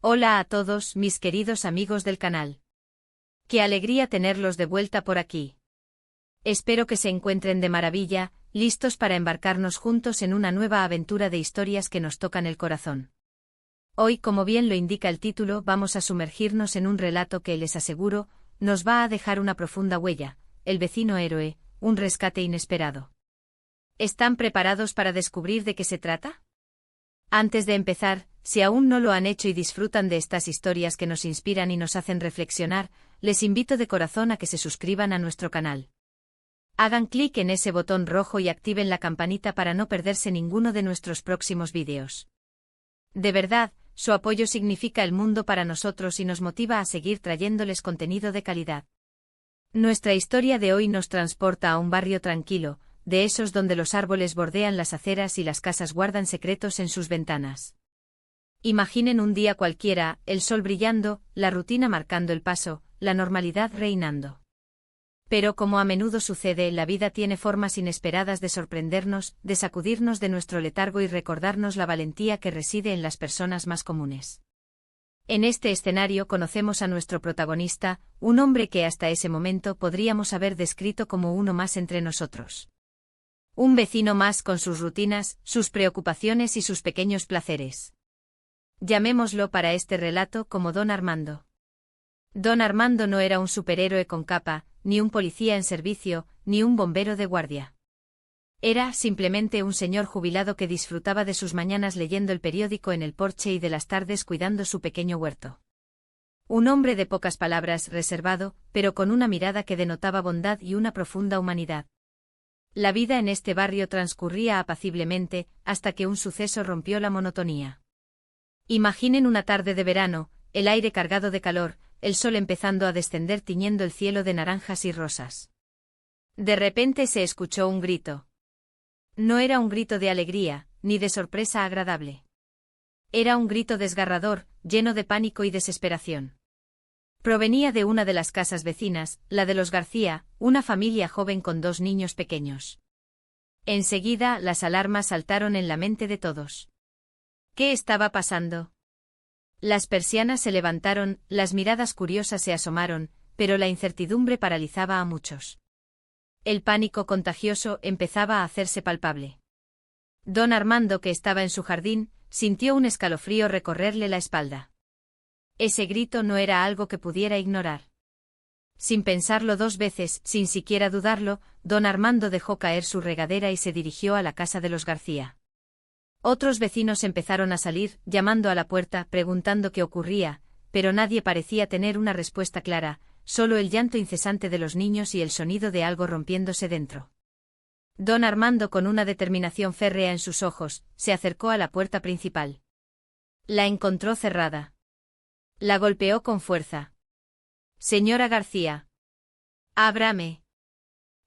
Hola a todos mis queridos amigos del canal. Qué alegría tenerlos de vuelta por aquí. Espero que se encuentren de maravilla, listos para embarcarnos juntos en una nueva aventura de historias que nos tocan el corazón. Hoy, como bien lo indica el título, vamos a sumergirnos en un relato que, les aseguro, nos va a dejar una profunda huella: El vecino héroe, un rescate inesperado. ¿Están preparados para descubrir de qué se trata? Antes de empezar, si aún no lo han hecho y disfrutan de estas historias que nos inspiran y nos hacen reflexionar, les invito de corazón a que se suscriban a nuestro canal. Hagan clic en ese botón rojo y activen la campanita para no perderse ninguno de nuestros próximos vídeos. De verdad, su apoyo significa el mundo para nosotros y nos motiva a seguir trayéndoles contenido de calidad. Nuestra historia de hoy nos transporta a un barrio tranquilo, de esos donde los árboles bordean las aceras y las casas guardan secretos en sus ventanas. Imaginen un día cualquiera, el sol brillando, la rutina marcando el paso, la normalidad reinando. Pero como a menudo sucede, la vida tiene formas inesperadas de sorprendernos, de sacudirnos de nuestro letargo y recordarnos la valentía que reside en las personas más comunes. En este escenario conocemos a nuestro protagonista, un hombre que hasta ese momento podríamos haber descrito como uno más entre nosotros. Un vecino más con sus rutinas, sus preocupaciones y sus pequeños placeres. Llamémoslo para este relato como Don Armando. Don Armando no era un superhéroe con capa, ni un policía en servicio, ni un bombero de guardia. Era simplemente un señor jubilado que disfrutaba de sus mañanas leyendo el periódico en el porche y de las tardes cuidando su pequeño huerto. Un hombre de pocas palabras, reservado, pero con una mirada que denotaba bondad y una profunda humanidad. La vida en este barrio transcurría apaciblemente, hasta que un suceso rompió la monotonía. Imaginen una tarde de verano, el aire cargado de calor, el sol empezando a descender tiñendo el cielo de naranjas y rosas. De repente se escuchó un grito. No era un grito de alegría, ni de sorpresa agradable. Era un grito desgarrador, lleno de pánico y desesperación. Provenía de una de las casas vecinas, la de los García, una familia joven con 2 niños pequeños. Enseguida, las alarmas saltaron en la mente de todos. ¿Qué estaba pasando? Las persianas se levantaron, las miradas curiosas se asomaron, pero la incertidumbre paralizaba a muchos. El pánico contagioso empezaba a hacerse palpable. Don Armando, que estaba en su jardín, sintió un escalofrío recorrerle la espalda. Ese grito no era algo que pudiera ignorar. Sin pensarlo 2 veces, sin siquiera dudarlo, don Armando dejó caer su regadera y se dirigió a la casa de los García. Otros vecinos empezaron a salir, llamando a la puerta, preguntando qué ocurría, pero nadie parecía tener una respuesta clara, solo el llanto incesante de los niños y el sonido de algo rompiéndose dentro. Don Armando, con una determinación férrea en sus ojos, se acercó a la puerta principal. La encontró cerrada. La golpeó con fuerza. «Señora García. Ábrame».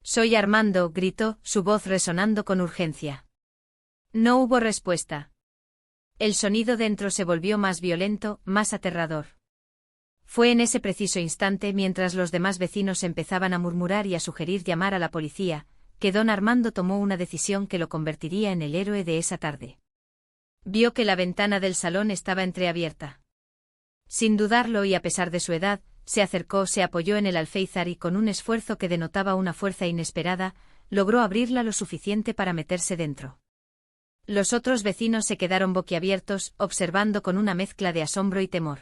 «Soy Armando», gritó, su voz resonando con urgencia. No hubo respuesta. El sonido dentro se volvió más violento, más aterrador. Fue en ese preciso instante, mientras los demás vecinos empezaban a murmurar y a sugerir llamar a la policía, que don Armando tomó una decisión que lo convertiría en el héroe de esa tarde. Vio que la ventana del salón estaba entreabierta. Sin dudarlo y a pesar de su edad, se acercó, se apoyó en el alféizar y con un esfuerzo que denotaba una fuerza inesperada, logró abrirla lo suficiente para meterse dentro. Los otros vecinos se quedaron boquiabiertos, observando con una mezcla de asombro y temor.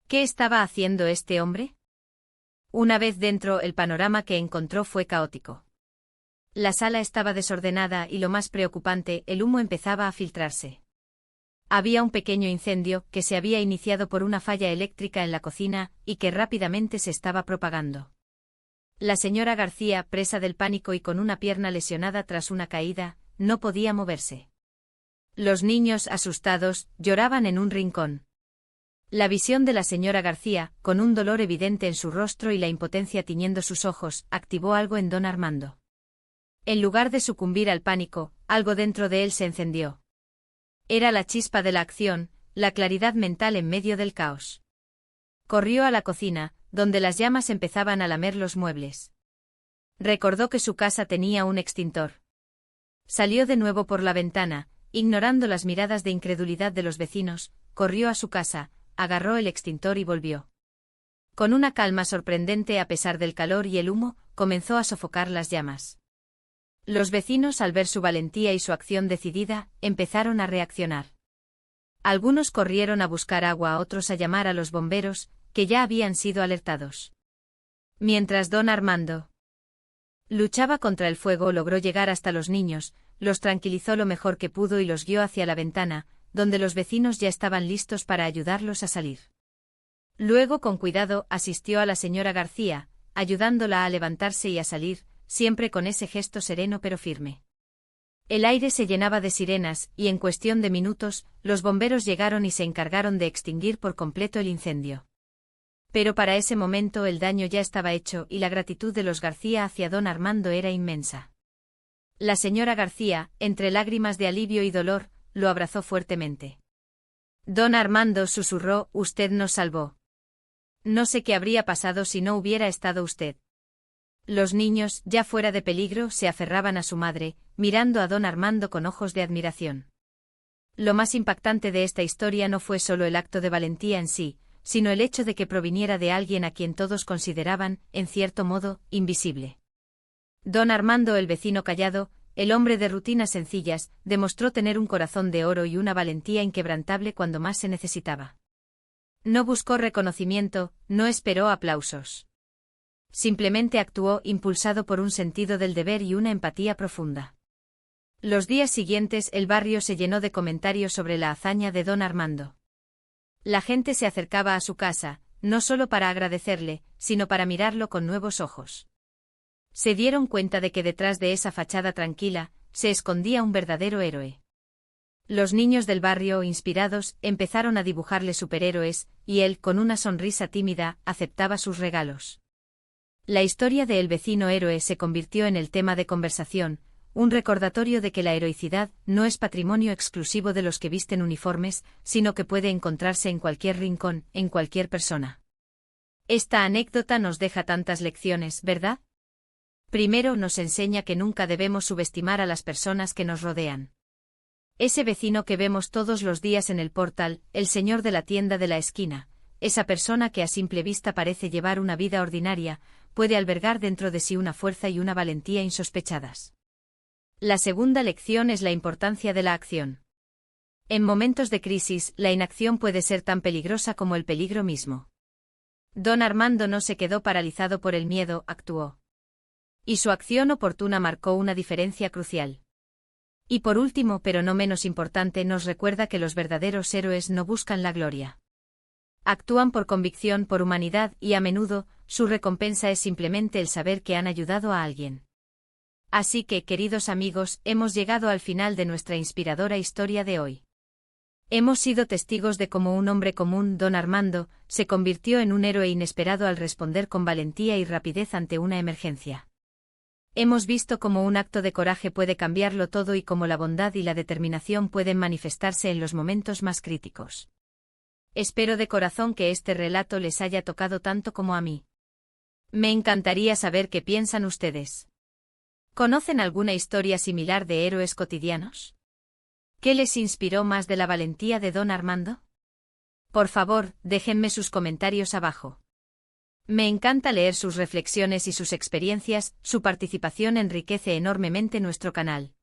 ¿Qué estaba haciendo este hombre? Una vez dentro, el panorama que encontró fue caótico. La sala estaba desordenada y, lo más preocupante, el humo empezaba a filtrarse. Había un pequeño incendio que se había iniciado por una falla eléctrica en la cocina y que rápidamente se estaba propagando. La señora García, presa del pánico y con una pierna lesionada tras una caída, no podía moverse. Los niños, asustados, lloraban en un rincón. La visión de la señora García, con un dolor evidente en su rostro y la impotencia tiñendo sus ojos, activó algo en don Armando. En lugar de sucumbir al pánico, algo dentro de él se encendió. Era la chispa de la acción, la claridad mental en medio del caos. Corrió a la cocina, donde las llamas empezaban a lamer los muebles. Recordó que su casa tenía un extintor. Salió de nuevo por la ventana, ignorando las miradas de incredulidad de los vecinos, corrió a su casa, agarró el extintor y volvió. Con una calma sorprendente a pesar del calor y el humo, comenzó a sofocar las llamas. Los vecinos, al ver su valentía y su acción decidida, empezaron a reaccionar. Algunos corrieron a buscar agua, otros a llamar a los bomberos, que ya habían sido alertados. Mientras don Armando luchaba contra el fuego, logró llegar hasta los niños, los tranquilizó lo mejor que pudo y los guió hacia la ventana, donde los vecinos ya estaban listos para ayudarlos a salir. Luego, con cuidado, asistió a la señora García, ayudándola a levantarse y a salir, siempre con ese gesto sereno pero firme. El aire se llenaba de sirenas, y en cuestión de minutos, los bomberos llegaron y se encargaron de extinguir por completo el incendio. Pero para ese momento el daño ya estaba hecho y la gratitud de los García hacia don Armando era inmensa. La señora García, entre lágrimas de alivio y dolor, lo abrazó fuertemente. Don Armando, susurró, usted nos salvó. No sé qué habría pasado si no hubiera estado usted. Los niños, ya fuera de peligro, se aferraban a su madre, mirando a don Armando con ojos de admiración. Lo más impactante de esta historia no fue solo el acto de valentía en sí, sino el hecho de que proviniera de alguien a quien todos consideraban, en cierto modo, invisible. Don Armando, el vecino callado, el hombre de rutinas sencillas, demostró tener un corazón de oro y una valentía inquebrantable cuando más se necesitaba. No buscó reconocimiento, no esperó aplausos. Simplemente actuó impulsado por un sentido del deber y una empatía profunda. Los días siguientes el barrio se llenó de comentarios sobre la hazaña de don Armando. La gente se acercaba a su casa, no solo para agradecerle, sino para mirarlo con nuevos ojos. Se dieron cuenta de que detrás de esa fachada tranquila, se escondía un verdadero héroe. Los niños del barrio, inspirados, empezaron a dibujarle superhéroes, y él, con una sonrisa tímida, aceptaba sus regalos. La historia de El vecino héroe se convirtió en el tema de conversación, un recordatorio de que la heroicidad no es patrimonio exclusivo de los que visten uniformes, sino que puede encontrarse en cualquier rincón, en cualquier persona. Esta anécdota nos deja tantas lecciones, ¿verdad? Primero, nos enseña que nunca debemos subestimar a las personas que nos rodean. Ese vecino que vemos todos los días en el portal, el señor de la tienda de la esquina, esa persona que a simple vista parece llevar una vida ordinaria, puede albergar dentro de sí una fuerza y una valentía insospechadas. La segunda lección es la importancia de la acción. En momentos de crisis, la inacción puede ser tan peligrosa como el peligro mismo. Don Armando no se quedó paralizado por el miedo, actuó. Y su acción oportuna marcó una diferencia crucial. Y por último, pero no menos importante, nos recuerda que los verdaderos héroes no buscan la gloria. Actúan por convicción, por humanidad, y a menudo, su recompensa es simplemente el saber que han ayudado a alguien. Así que, queridos amigos, hemos llegado al final de nuestra inspiradora historia de hoy. Hemos sido testigos de cómo un hombre común, don Armando, se convirtió en un héroe inesperado al responder con valentía y rapidez ante una emergencia. Hemos visto cómo un acto de coraje puede cambiarlo todo y cómo la bondad y la determinación pueden manifestarse en los momentos más críticos. Espero de corazón que este relato les haya tocado tanto como a mí. Me encantaría saber qué piensan ustedes. ¿Conocen alguna historia similar de héroes cotidianos? ¿Qué les inspiró más de la valentía de don Armando? Por favor, déjenme sus comentarios abajo. Me encanta leer sus reflexiones y sus experiencias, su participación enriquece enormemente nuestro canal.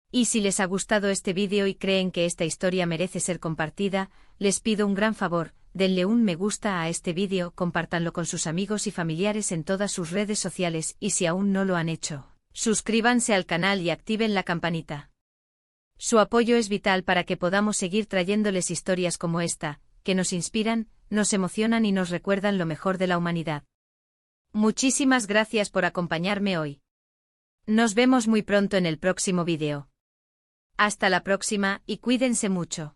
Y si les ha gustado este vídeo y creen que esta historia merece ser compartida, les pido un gran favor, denle un me gusta a este vídeo, compártanlo con sus amigos y familiares en todas sus redes sociales y si aún no lo han hecho, suscríbanse al canal y activen la campanita. Su apoyo es vital para que podamos seguir trayéndoles historias como esta, que nos inspiran, nos emocionan y nos recuerdan lo mejor de la humanidad. Muchísimas gracias por acompañarme hoy. Nos vemos muy pronto en el próximo vídeo. Hasta la próxima y cuídense mucho.